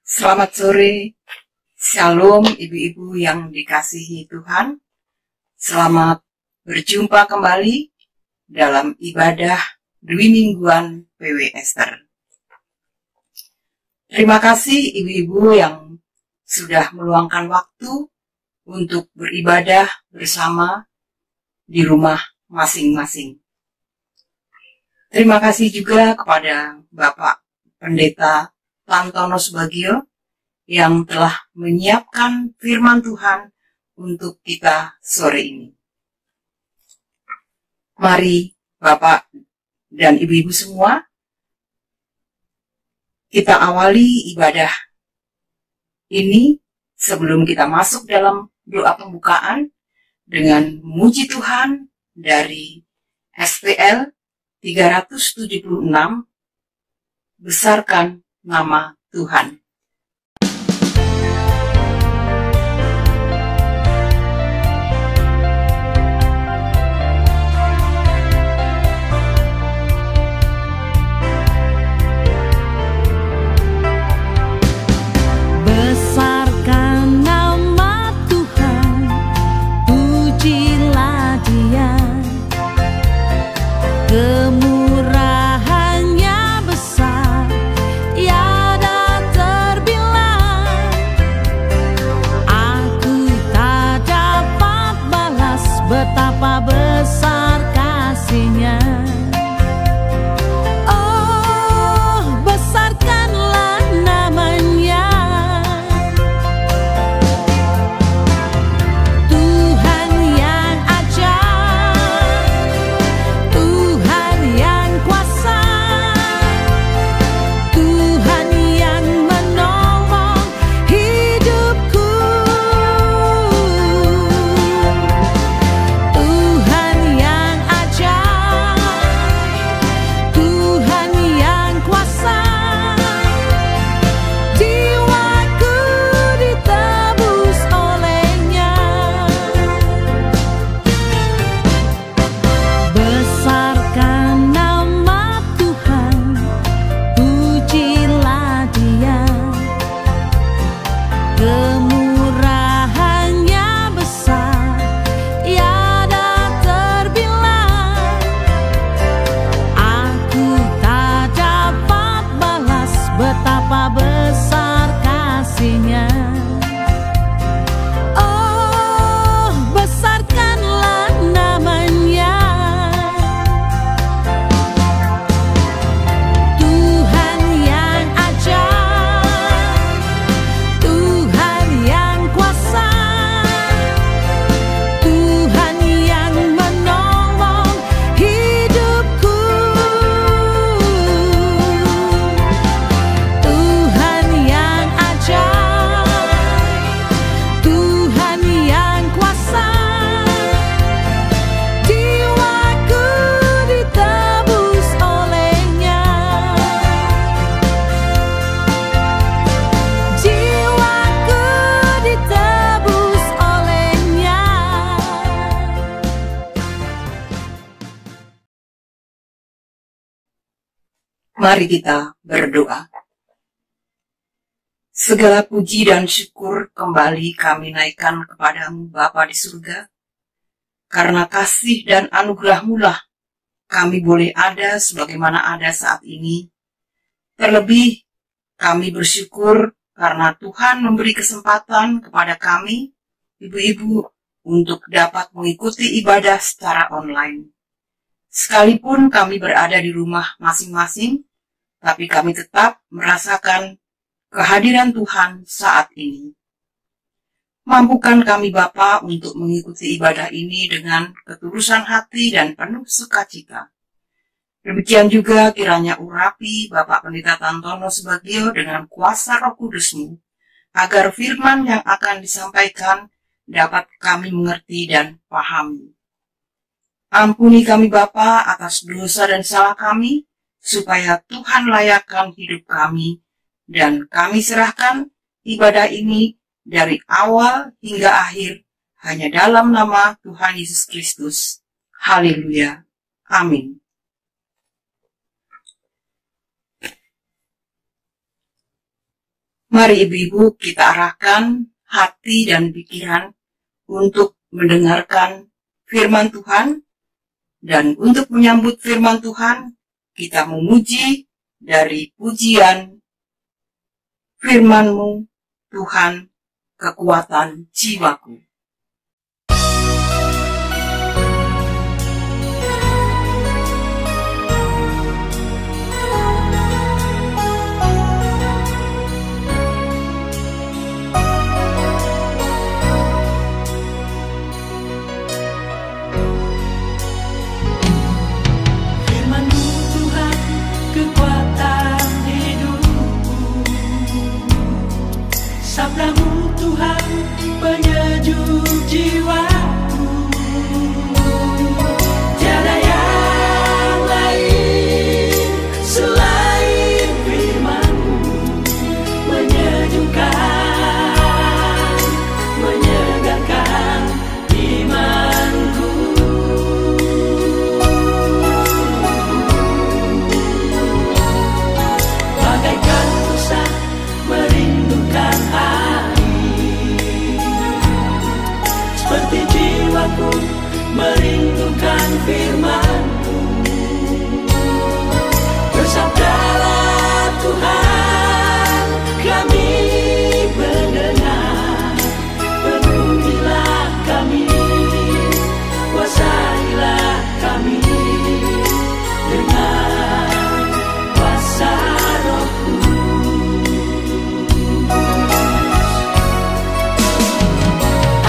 Selamat sore, Shalom ibu-ibu yang dikasihi Tuhan. Selamat berjumpa kembali dalam ibadah Dwi Mingguan PW Ester. Terima kasih ibu-ibu yang sudah meluangkan waktu untuk beribadah bersama di rumah masing-masing. Terima kasih juga kepada Bapak Pendeta Tantono Subagio yang telah menyiapkan firman Tuhan untuk kita sore ini. Mari Bapak dan Ibu-ibu semua, kita awali ibadah ini sebelum kita masuk dalam doa pembukaan dengan memuji Tuhan dari SPL 376, Besarkan Nama Tuhan. Besarkan nama Tuhan, pujilah Dia. Kemurahannya besar, tiada terbilang. Aku tak dapat balas betapa besar kasih-Nya. Oh, besarkanlah namanya. Tuhan yang ajaib, Tuhan yang kuasa, Tuhan yang menolong hidupku. Tuhan yang ajaib, Tuhan yang kuasa, jiwaku ditebus oleh-Nya. Besarkan nama Tuhan, pujilah Dia. Kemurahannya besar, tiada terbilang. Aku tak dapat balas betapa besar kasih-Nya. Oh, besarkanlah namanya. Tuhan yang ajaib, Tuhan yang kuasa, Tuhan yang menolong hidupku. Tuhan yang ajaib, Tuhan yang kuasa, jiwaku ditebus oleh-Nya. Jiwaku ditebus oleh-Nya. Mari kita berdoa. Segala puji dan syukur kembali kami naikkan kepadamu Bapa di surga. Karena kasih dan anugerah-Mu lah kami boleh ada sebagaimana ada saat ini. Terlebih kami bersyukur karena Tuhan memberi kesempatan kepada kami, ibu-ibu, untuk dapat mengikuti ibadah secara online. Sekalipun kami berada di rumah masing-masing, tapi kami tetap merasakan kehadiran Tuhan saat ini. Mampukan kami Bapa untuk mengikuti ibadah ini dengan ketulusan hati dan penuh sukacita. Demikian juga kiranya urapi Bapak Pendeta Tantono Subagio dengan kuasa Roh Kudus-Mu, agar firman yang akan disampaikan dapat kami mengerti dan pahami. Ampuni kami Bapa atas dosa dan salah kami, supaya Tuhan layakkan hidup kami, dan kami serahkan ibadah ini dari awal hingga akhir hanya dalam nama Tuhan Yesus Kristus. Haleluya. Amin. Mari ibu-ibu kita arahkan hati dan pikiran untuk mendengarkan firman Tuhan, dan untuk menyambut firman Tuhan, kita memuji dari pujian firman-Mu, Tuhan, kekuatan jiwaku. Firman-Mu Tuhan, kekuatan hidupku. Sabda-Mu Tuhan, penyejuk jiwaku. Tiada yang lain selain firman-Mu, menyejukkan, menyegarkan imanku. Bagaikan rusa merindukan air, seperti jiwaku merindukan firman-Mu. Bersabdalah Tuhan, kami mendengar. Penuhilah kami, kuasailah kami dengan kuasa Roh-Mu.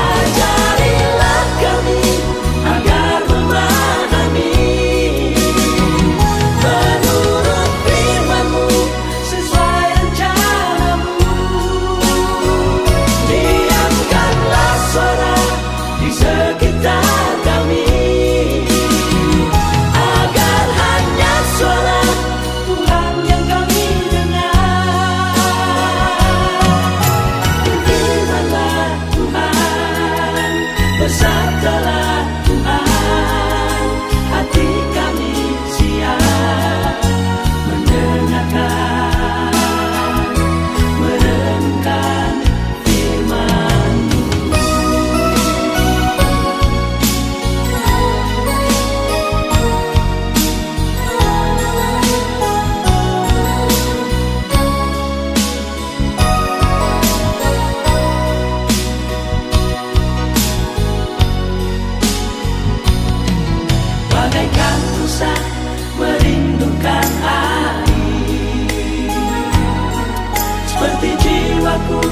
Ajarilah kami agar memahami menurut firman-Mu sesuai rencana-Mu. Diamkanlah suara di sekitar kami, agar hanya suara Tuhan yang kami dengar. Berfirmanlah Tuhan, bersabdalah Tuhan, hati kami siap mendengarkan, merenungkan firman-Mu. Bagaikan rusa merindukan air, seperti jiwaku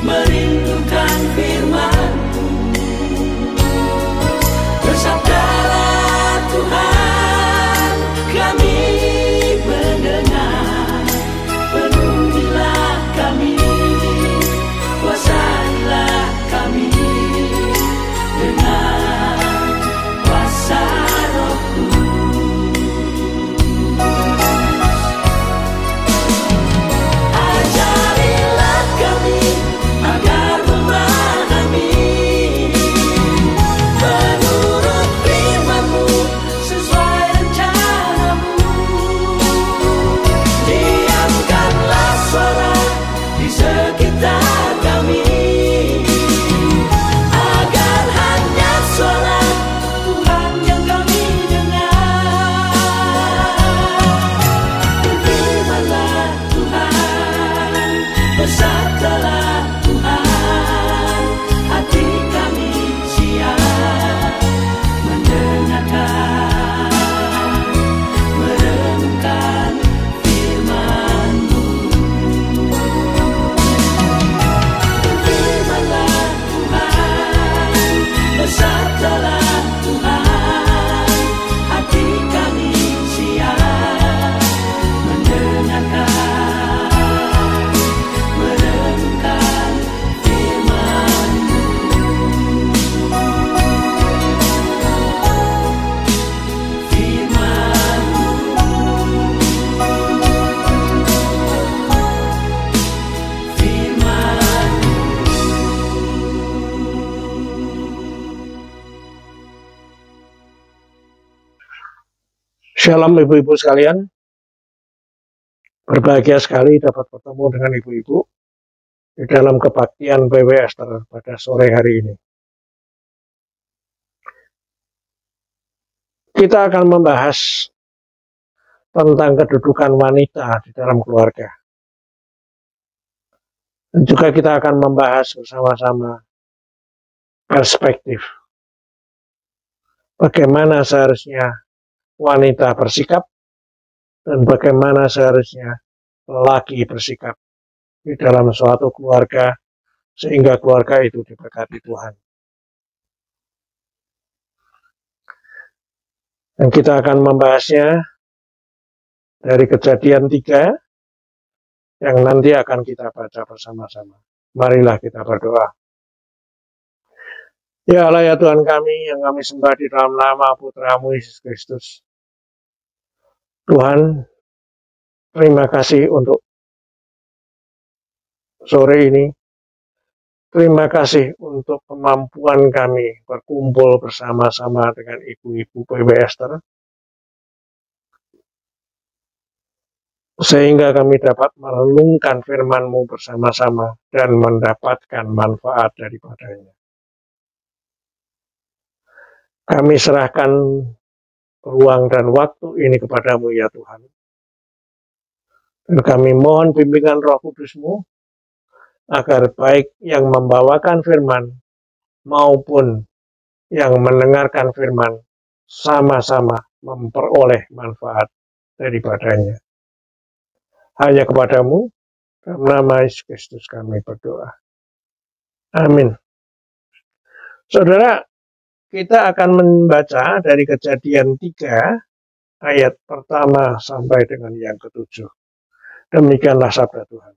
merindukan firman-Mu. Bersabdalah Tuhan, kami mendengar. Penuhilah kami, kuasailah kami dengan kuasa Roh-Mu. Ajarilah kami agar memahami menurut firman-Mu sesuai rencana-Mu. Diamkanlah suara di sekitar kami, agar hanya suara Tuhan yang kami dengar. Berfirmanlah Tuhan, bersabdalah Tuhan, hati kami siap mendengarkan, merenungkan firman-Mu. Berfirmanlah Tuhan, bersabdalah Tuhan, hati kami siap mendengarkan, merenungkan firman-Mu. Shalom ibu-ibu sekalian, berbahagia sekali dapat bertemu dengan ibu-ibu di dalam kebaktian PW Esther pada sore hari ini. Kita akan membahas tentang kedudukan wanita di dalam keluarga. Dan juga kita akan membahas bersama-sama perspektif bagaimana seharusnya wanita bersikap dan bagaimana seharusnya lelaki bersikap di dalam suatu keluarga sehingga keluarga itu diberkati Tuhan. Dan kita akan membahasnya dari Kejadian 3 yang nanti akan kita baca bersama-sama. Marilah kita berdoa. Ya Allah ya Tuhan kami yang kami sembah di dalam nama Putra-Mu Yesus Kristus. Tuhan, terima kasih untuk sore ini. Terima kasih untuk kemampuan kami berkumpul bersama-sama dengan ibu-ibu PW Esther. Sehingga kami dapat merenungkan firman-Mu bersama-sama dan mendapatkan manfaat daripadanya. Kami serahkan ruang dan waktu ini kepada-Mu ya Tuhan. Dan kami mohon bimbingan Roh Kudus-Mu agar baik yang membawakan firman maupun yang mendengarkan firman sama-sama memperoleh manfaat daripadanya. Hanya kepada-Mu, dalam nama Yesus Kristus kami berdoa. Amin. Saudara, kita akan membaca dari Kejadian 3 ayat pertama sampai dengan yang ke-7. Demikianlah sabda Tuhan.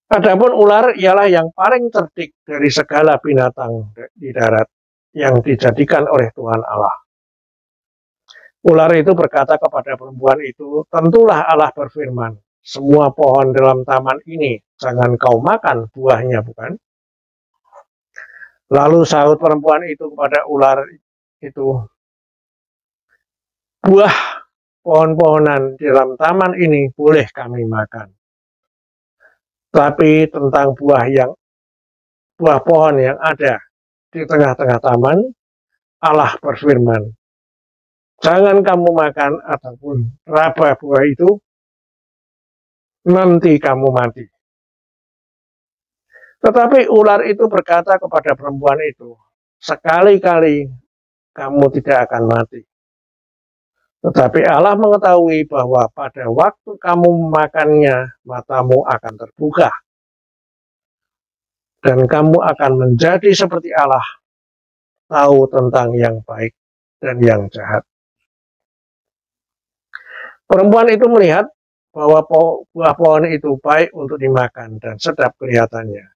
Adapun ular ialah yang paling cerdik dari segala binatang di darat yang dijadikan oleh Tuhan Allah. Ular itu berkata kepada perempuan itu, tentulah Allah berfirman, semua pohon dalam taman ini jangan kau makan buahnya, bukan? Lalu sahut perempuan itu kepada ular itu, buah pohon-pohonan di dalam taman ini boleh kami makan. Tapi tentang buah pohon yang ada di tengah-tengah taman, Allah berfirman, jangan kamu makan ataupun raba buah itu, nanti kamu mati. Tetapi ular itu berkata kepada perempuan itu, sekali-kali kamu tidak akan mati. Tetapi Allah mengetahui bahwa pada waktu kamu memakannya, matamu akan terbuka. Dan kamu akan menjadi seperti Allah, tahu tentang yang baik dan yang jahat. Perempuan itu melihat bahwa buah pohon itu baik untuk dimakan dan sedap kelihatannya.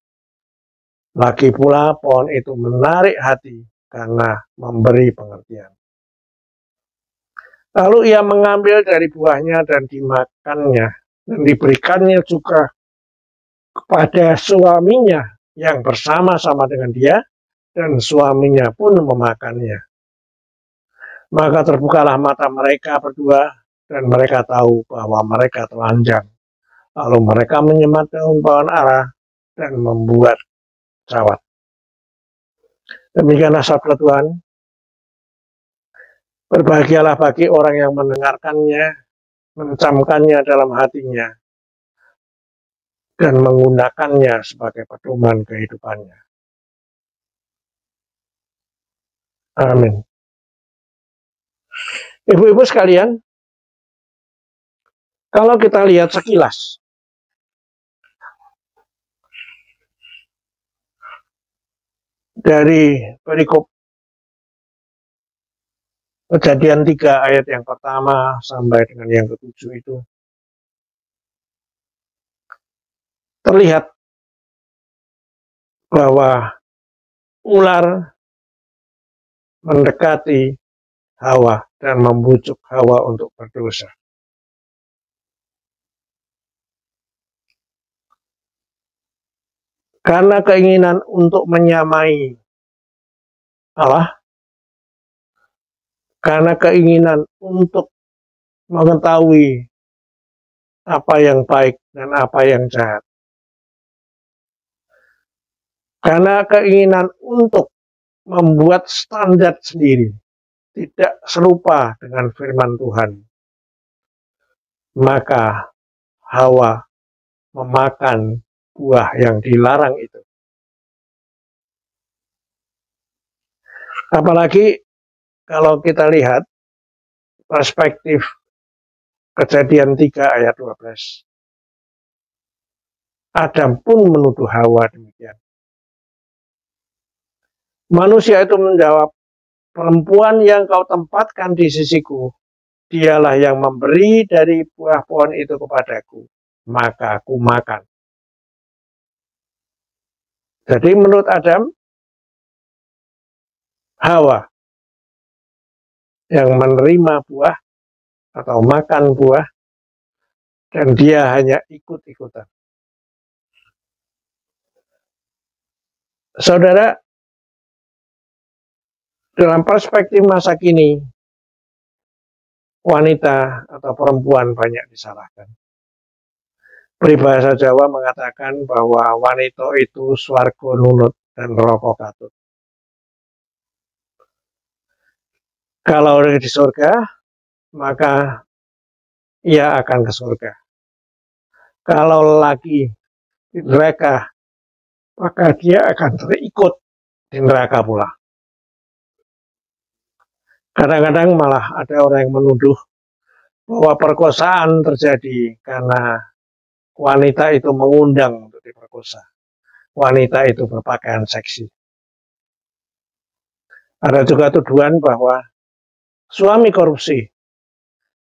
Lagi pula pohon itu menarik hati karena memberi pengertian. Lalu ia mengambil dari buahnya dan dimakannya dan diberikannya juga kepada suaminya yang bersama-sama dengan dia, dan suaminya pun memakannya. Maka terbukalah mata mereka berdua dan mereka tahu bahwa mereka telanjang. Lalu mereka menyemat daun pohon ara dan membuat cawat. Demikianlah sabda Tuhan. Berbahagialah bagi orang yang mendengarkannya, mencamkannya dalam hatinya, dan menggunakannya sebagai pedoman kehidupannya. Amin. Ibu-ibu sekalian, kalau kita lihat sekilas, dari perikop Kejadian 3 ayat yang pertama sampai dengan yang ke-7 itu, terlihat bahwa ular mendekati Hawa dan membujuk Hawa untuk berdosa. Karena keinginan untuk menyamai Allah, karena keinginan untuk mengetahui apa yang baik dan apa yang jahat, Karena keinginan untuk membuat standar sendiri tidak serupa dengan firman Tuhan, maka Hawa memakan buah yang dilarang itu. Apalagi kalau kita lihat perspektif Kejadian 3 ayat 12. Adam pun menuduh Hawa demikian. Manusia itu menjawab, perempuan yang kau tempatkan di sisiku, dialah yang memberi dari buah pohon itu kepadaku, maka aku makan. Jadi menurut Adam, Hawa yang menerima buah atau makan buah, dan dia hanya ikut-ikutan. Saudara, dalam perspektif masa kini, wanita atau perempuan banyak disalahkan. Peribahasa Jawa mengatakan bahwa wanita itu swarga nunut dan neraka katut. Kalau di surga, maka ia akan ke surga. Kalau lagi di neraka, maka dia akan terikut di neraka pula. Kadang-kadang malah ada orang yang menuduh bahwa perkosaan terjadi karena wanita itu mengundang untuk diperkosa. Wanita itu berpakaian seksi. Ada juga tuduhan bahwa suami korupsi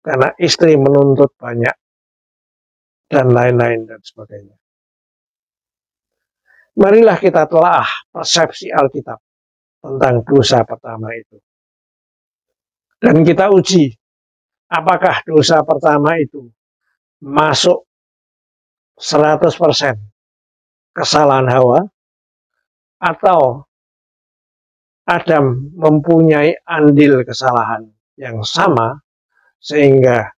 karena istri menuntut banyak dan lain-lain dan sebagainya. Marilah kita telah persepsi Alkitab tentang dosa pertama itu. Dan kita uji apakah dosa pertama itu masuk 100% kesalahan Hawa, atau Adam mempunyai andil kesalahan yang sama, sehingga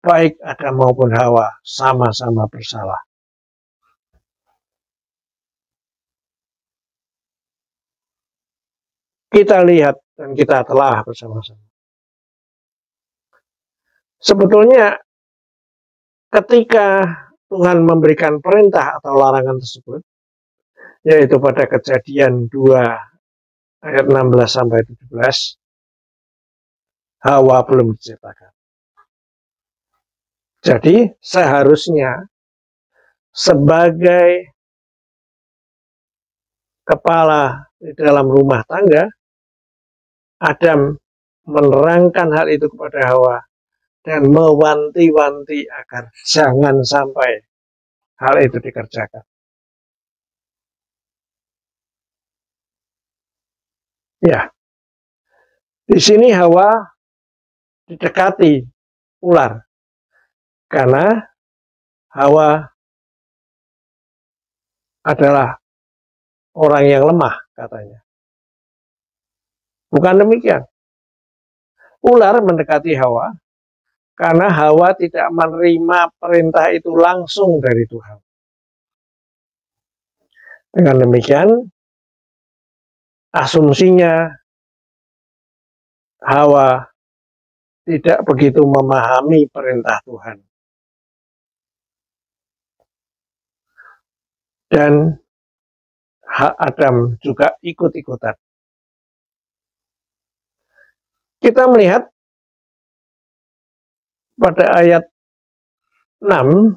baik Adam maupun Hawa sama-sama bersalah. Kita lihat dan kita telah bersama-sama. Sebetulnya ketika Tuhan memberikan perintah atau larangan tersebut, yaitu pada Kejadian 2 ayat 16 sampai 17, Hawa belum diciptakan. Jadi seharusnya sebagai kepala di dalam rumah tangga, Adam menerangkan hal itu kepada Hawa dan mewanti-wanti agar jangan sampai hal itu dikerjakan. Ya, di sini Hawa didekati ular karena Hawa adalah orang yang lemah katanya. Bukan demikian. Ular mendekati Hawa karena Hawa tidak menerima perintah itu langsung dari Tuhan. Dengan demikian, asumsinya Hawa tidak begitu memahami perintah Tuhan. Dan Adam juga ikut-ikutan. Kita melihat pada ayat 6,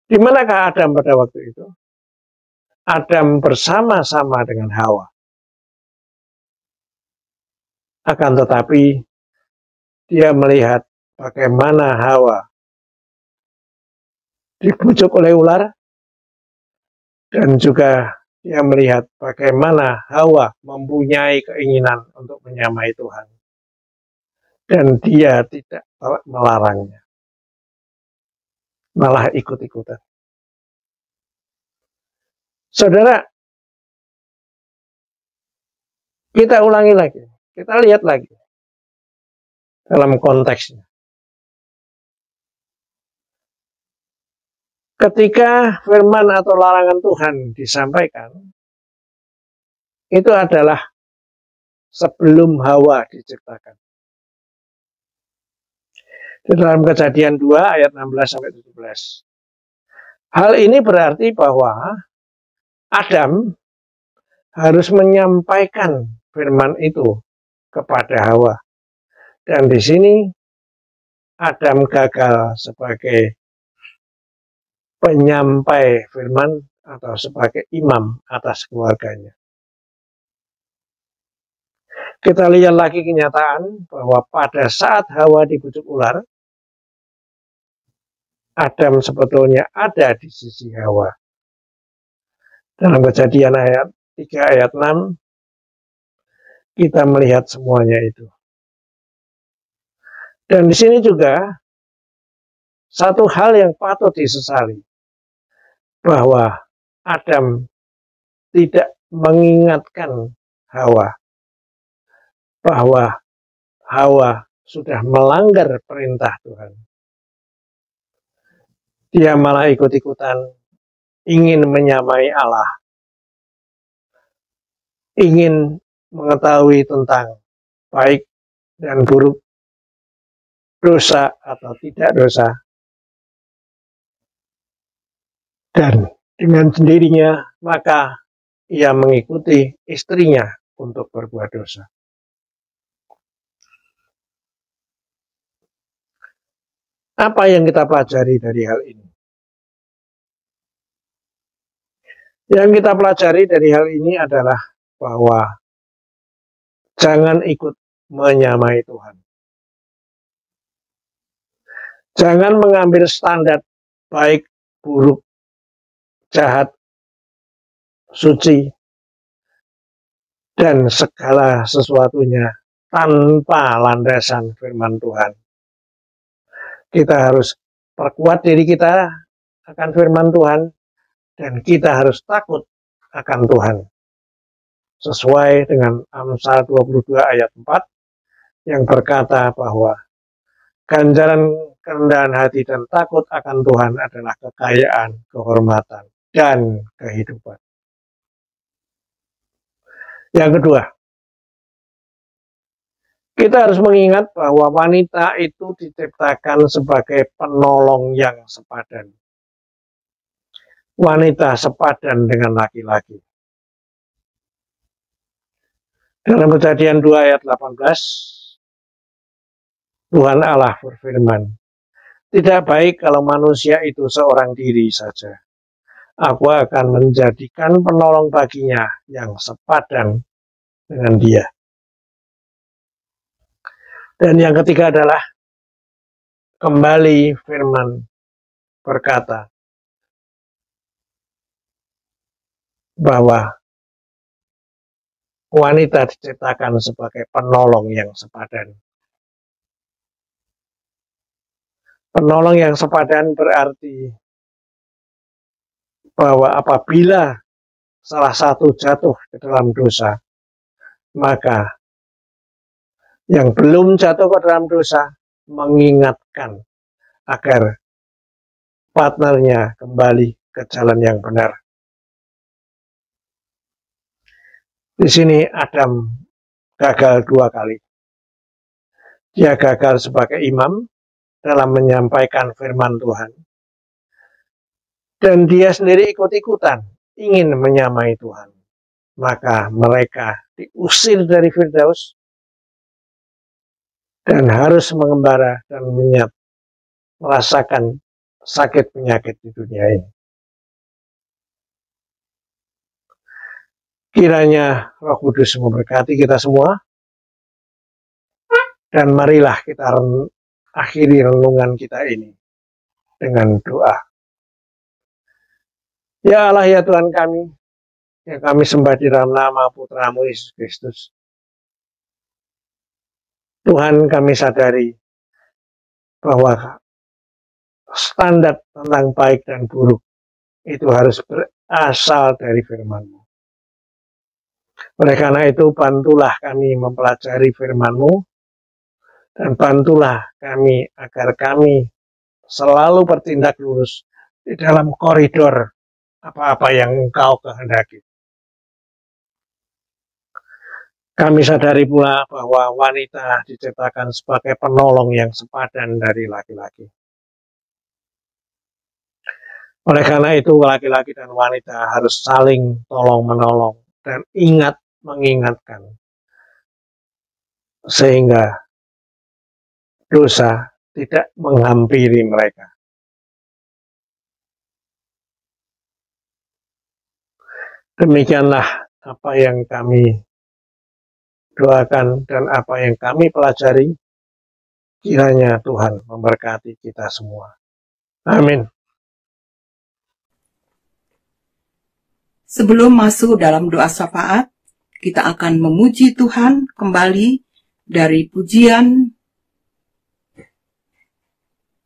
di manakah Adam pada waktu itu? Adam bersama-sama dengan Hawa. Akan tetapi dia melihat bagaimana Hawa dibujuk oleh ular, dan juga dia melihat bagaimana Hawa mempunyai keinginan untuk menyamai Tuhan. Dan dia tidak melarangnya. Malah ikut-ikutan. Saudara, kita ulangi lagi. Kita lihat lagi dalam konteksnya. Ketika firman atau larangan Tuhan disampaikan, itu adalah sebelum Hawa diciptakan. Di dalam Kejadian 2 ayat 16-17. Hal ini berarti bahwa Adam harus menyampaikan firman itu kepada Hawa. Dan di sini Adam gagal sebagai penyampai firman atau sebagai imam atas keluarganya. Kita lihat lagi kenyataan bahwa pada saat Hawa dibujuk ular, Adam sebetulnya ada di sisi Hawa. Dalam Kejadian ayat 3 ayat 6, kita melihat semuanya itu. Dan di sini juga satu hal yang patut disesali, bahwa Adam tidak mengingatkan Hawa bahwa Hawa sudah melanggar perintah Tuhan. Dia malah ikut-ikutan ingin menyamai Allah, ingin mengetahui tentang baik dan buruk, dosa atau tidak dosa. Dan dengan sendirinya maka ia mengikuti istrinya untuk berbuat dosa. Apa yang kita pelajari dari hal ini? Yang kita pelajari dari hal ini adalah bahwa jangan ikut menyamai Tuhan. Jangan mengambil standar baik, buruk, jahat, suci, dan segala sesuatunya tanpa landasan firman Tuhan. Kita harus perkuat diri kita akan firman Tuhan, dan kita harus takut akan Tuhan. Sesuai dengan Amsal 22 ayat 4 yang berkata bahwa ganjaran kerendahan hati dan takut akan Tuhan adalah kekayaan, kehormatan, dan kehidupan. Yang kedua, kita harus mengingat bahwa wanita itu diciptakan sebagai penolong yang sepadan. Wanita sepadan dengan laki-laki. Dalam Kejadian 2 ayat 18, Tuhan Allah berfirman, "Tidak baik kalau manusia itu seorang diri saja. Aku akan menjadikan penolong baginya yang sepadan dengan dia." Dan yang ketiga adalah kembali firman berkata bahwa wanita diciptakan sebagai penolong yang sepadan. Penolong yang sepadan berarti bahwa apabila salah satu jatuh ke dalam dosa, maka yang belum jatuh ke dalam dosa mengingatkan agar partnernya kembali ke jalan yang benar. Di sini Adam gagal 2 kali. Dia gagal sebagai imam dalam menyampaikan firman Tuhan. Dan dia sendiri ikut-ikutan ingin menyamai Tuhan. Maka mereka diusir dari Firdaus dan harus mengembara dan merasakan sakit penyakit di dunia ini. Kiranya Roh Kudus memberkati kita semua. Dan marilah kita akhiri renungan kita ini dengan doa. Ya Allah, ya Tuhan kami, yang kami sembah di dalam nama Putra-Mu Yesus Kristus. Tuhan, kami sadari bahwa standar tentang baik dan buruk itu harus berasal dari firman-Mu. Oleh karena itu, bantulah kami mempelajari firman-Mu, dan bantulah kami agar kami selalu bertindak lurus di dalam koridor apa-apa yang Engkau kehendaki. Kami sadari pula bahwa wanita diciptakan sebagai penolong yang sepadan dari laki-laki. Oleh karena itu, laki-laki dan wanita harus saling tolong-menolong dan ingat mengingatkan, sehingga dosa tidak menghampiri mereka. Demikianlah apa yang kami doakan dan apa yang kami pelajari. Kiranya Tuhan memberkati kita semua. Amin. Sebelum masuk dalam doa syafaat, kita akan memuji Tuhan kembali dari pujian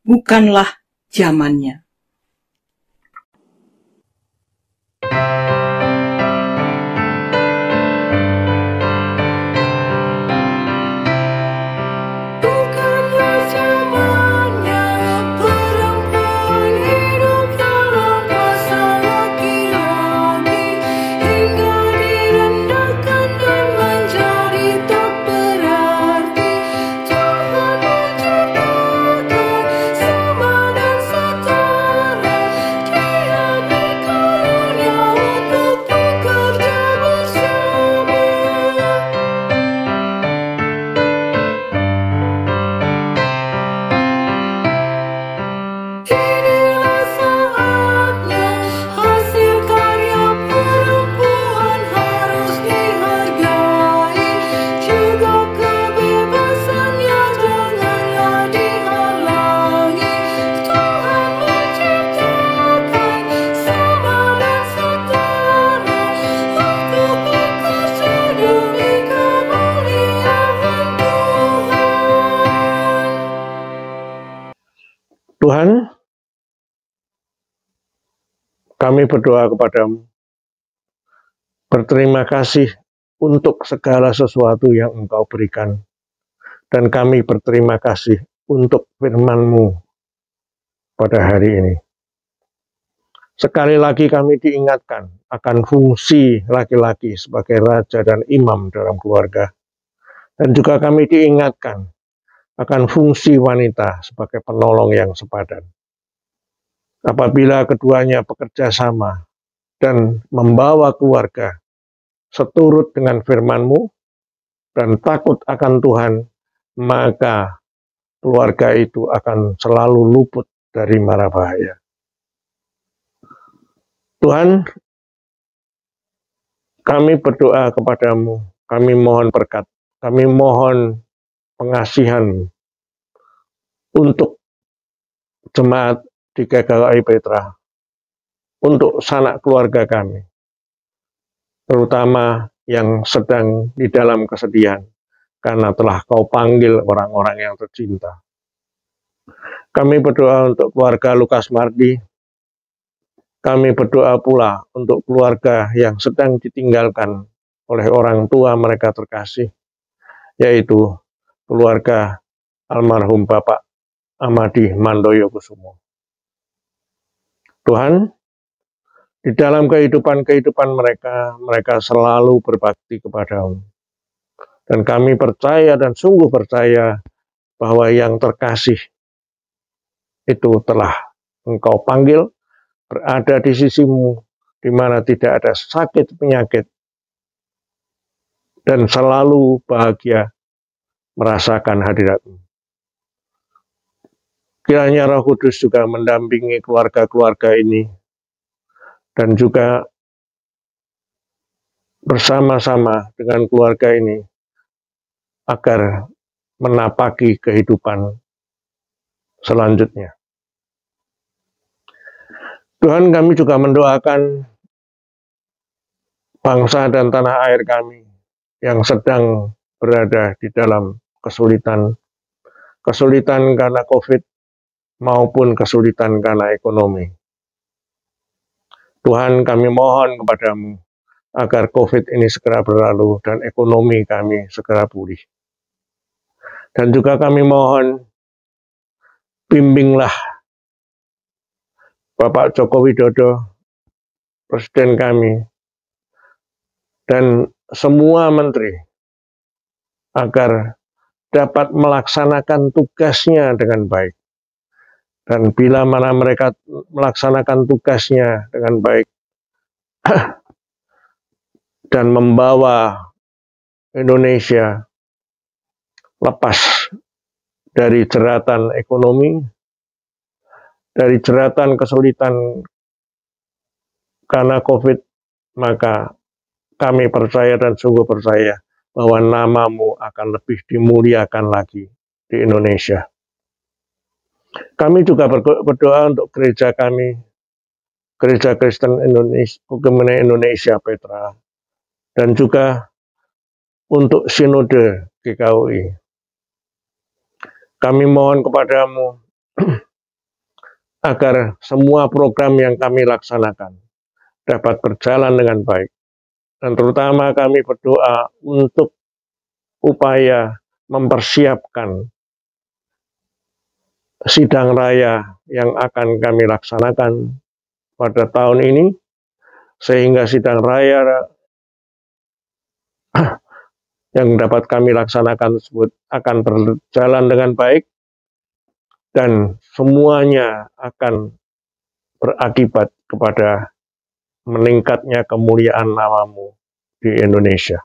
Bukanlah Zamannya. Bukanlah zamannya perempuan hidup dalam masa laki-laki hingga direndahkan dan menjadi tak berarti. Tuhan menciptakan sama dan setara. Dia berikannya untuk bekerja bersama. Inilah saatnya hasil karya perempuan harus dihargai. Juga kebebasannya janganlah dihalangi. Tuhan menciptakan sama dan setara untuk bekerja demi kemuliaan Tuhan. Tuhan, kami berdoa kepadamu, berterima kasih untuk segala sesuatu yang Engkau berikan, dan kami berterima kasih untuk firman-Mu pada hari ini. Sekali lagi kami diingatkan akan fungsi laki-laki sebagai raja dan imam dalam keluarga, dan juga kami diingatkan akan fungsi wanita sebagai penolong yang sepadan. Apabila keduanya bekerja sama dan membawa keluarga seturut dengan firman-Mu dan takut akan Tuhan, maka keluarga itu akan selalu luput dari mara bahaya. Tuhan, kami berdoa kepadamu, kami mohon berkat, kami mohon pengasihan untuk jemaat di GKI Petra, untuk sanak keluarga kami, terutama yang sedang di dalam kesedihan, karena telah Kau panggil orang-orang yang tercinta. Kami berdoa untuk keluarga Lukas Mardi. Kami berdoa pula untuk keluarga yang sedang ditinggalkan oleh orang tua mereka terkasih, yaitu keluarga almarhum Bapak Amadi Mandoyo Kusumo. Tuhan, di dalam kehidupan mereka, mereka selalu berbakti kepadamu. Dan kami percaya dan sungguh percaya bahwa yang terkasih itu telah Engkau panggil, berada di sisimu, di mana tidak ada sakit penyakit, dan selalu bahagia merasakan hadirat-Mu. Kiranya Roh Kudus juga mendampingi keluarga-keluarga ini, dan juga bersama-sama dengan keluarga ini, agar menapaki kehidupan selanjutnya. Tuhan, kami juga mendoakan bangsa dan tanah air kami yang sedang berada di dalam kesulitan karena COVID maupun kesulitan karena ekonomi. Tuhan, kami mohon kepadamu agar COVID ini segera berlalu dan ekonomi kami segera pulih. Dan juga kami mohon, bimbinglah Bapak Joko Widodo, Presiden kami, dan semua menteri agar dapat melaksanakan tugasnya dengan baik. Dan bila mana mereka melaksanakan tugasnya dengan baik dan membawa Indonesia lepas dari jeratan ekonomi, dari jeratan kesulitan karena COVID, maka kami percaya dan sungguh percaya bahwa namamu akan lebih dimuliakan lagi di Indonesia. Kami juga berdoa untuk gereja kami, Gereja Kristen Indonesia, Ekumene Indonesia Petra, dan juga untuk Sinode GKUI. Kami mohon kepadamu agar semua program yang kami laksanakan dapat berjalan dengan baik. Dan terutama kami berdoa untuk upaya mempersiapkan sidang raya yang akan kami laksanakan pada tahun ini, sehingga sidang raya yang dapat kami laksanakan tersebut akan berjalan dengan baik dan semuanya akan berakibat kepada meningkatnya kemuliaan namamu di Indonesia.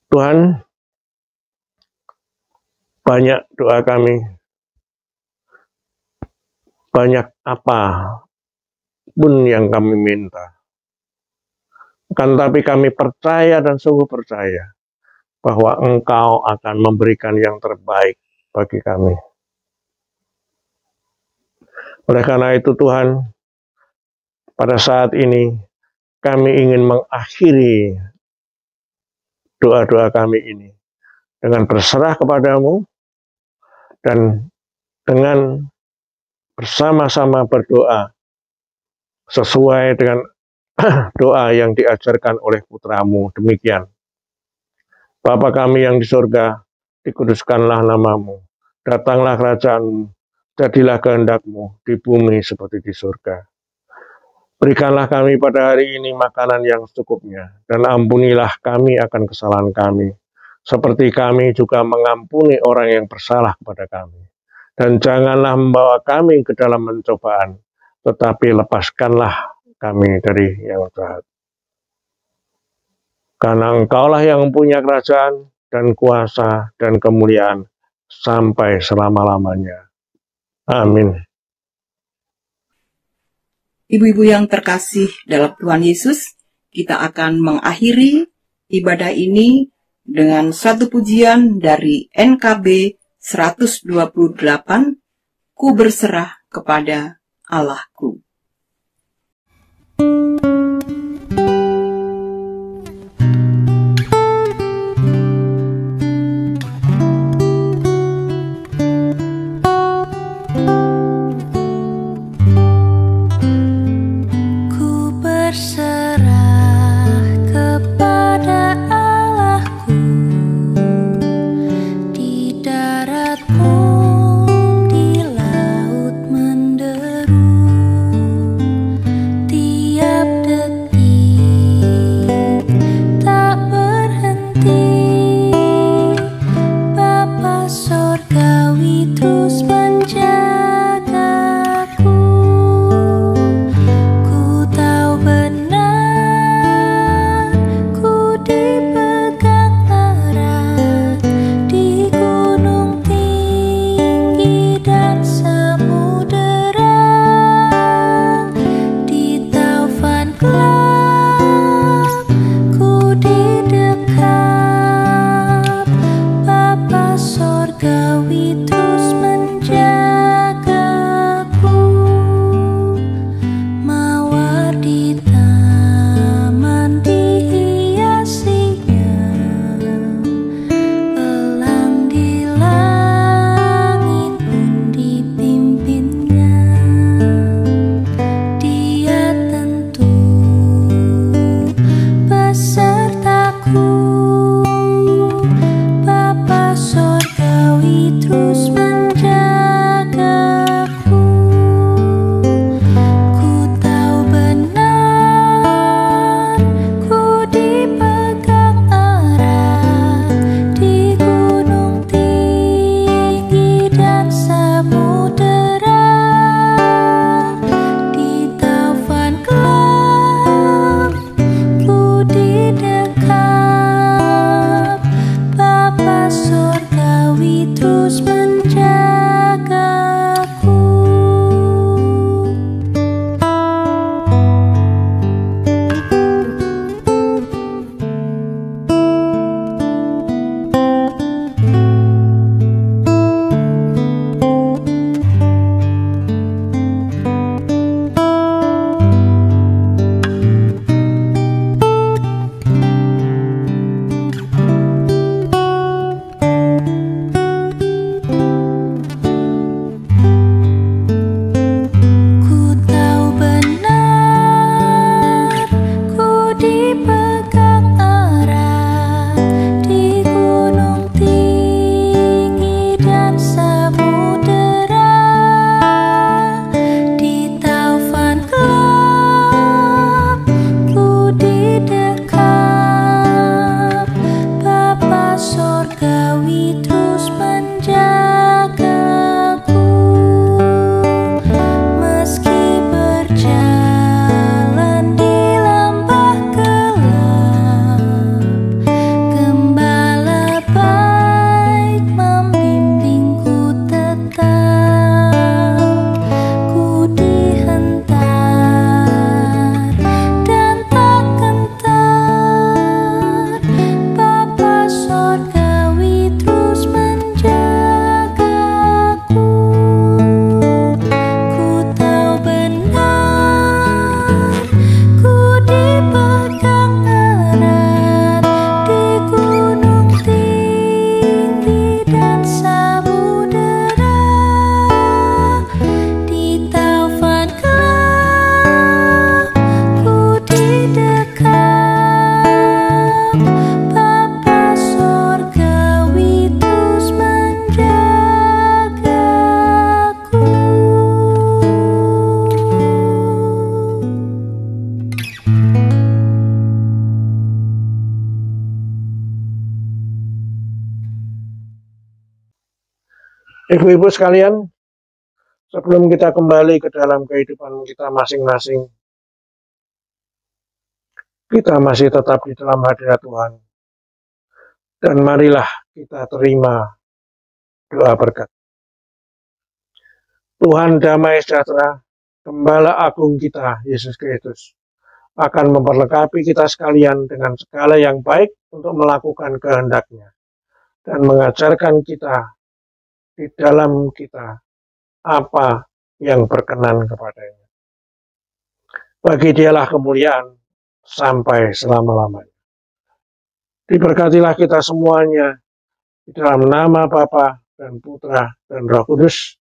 Tuhan, banyak doa kami, banyak apa pun yang kami minta. Akan tapi kami percaya dan sungguh percaya bahwa Engkau akan memberikan yang terbaik bagi kami. Oleh karena itu Tuhan, pada saat ini kami ingin mengakhiri doa-doa kami ini dengan berserah kepadamu dan dengan bersama-sama berdoa sesuai dengan doa yang diajarkan oleh putramu. Demikian. Bapa kami yang di surga, dikuduskanlah namamu, datanglah kerajaanmu, jadilah kehendakmu di bumi seperti di surga. Berikanlah kami pada hari ini makanan yang secukupnya, dan ampunilah kami akan kesalahan kami, seperti kami juga mengampuni orang yang bersalah kepada kami. Dan janganlah membawa kami ke dalam pencobaan, tetapi lepaskanlah kami dari yang jahat. Karena Engkaulah yang mempunyai kerajaan dan kuasa dan kemuliaan sampai selama-lamanya. Amin. Ibu-ibu yang terkasih dalam Tuhan Yesus, kita akan mengakhiri ibadah ini dengan satu pujian dari NKB 128, Ku berserah kepada Allahku. Darat pun di laut menderu. Ibu-ibu sekalian, sebelum kita kembali ke dalam kehidupan kita masing-masing, kita masih tetap di dalam hadirat Tuhan. Dan marilah kita terima doa berkat. Tuhan damai sejahtera, Gembala agung kita, Yesus Kristus, akan memperlengkapi kita sekalian dengan segala yang baik untuk melakukan kehendak-Nya dan mengajarkan kita di dalam kita apa yang berkenan kepadanya. Bagi Dialah kemuliaan sampai selama-lamanya. Diberkatilah kita semuanya di dalam nama Bapa dan Putra dan Roh Kudus,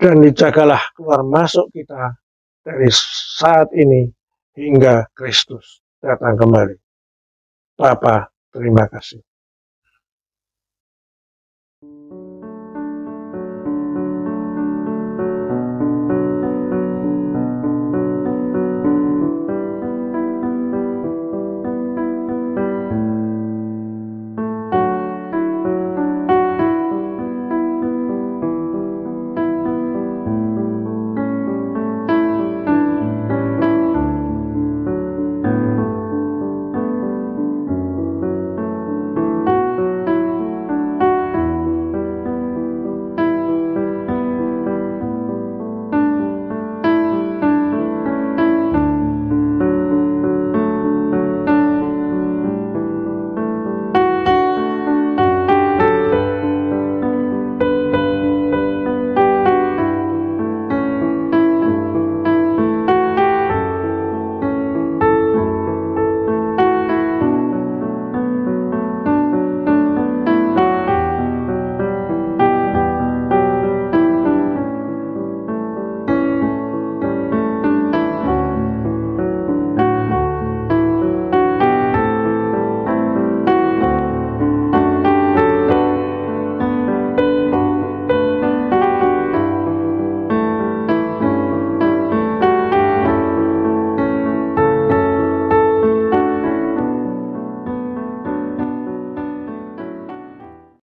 dan dijagalah keluar masuk kita dari saat ini hingga Kristus datang kembali. Bapa, terima kasih.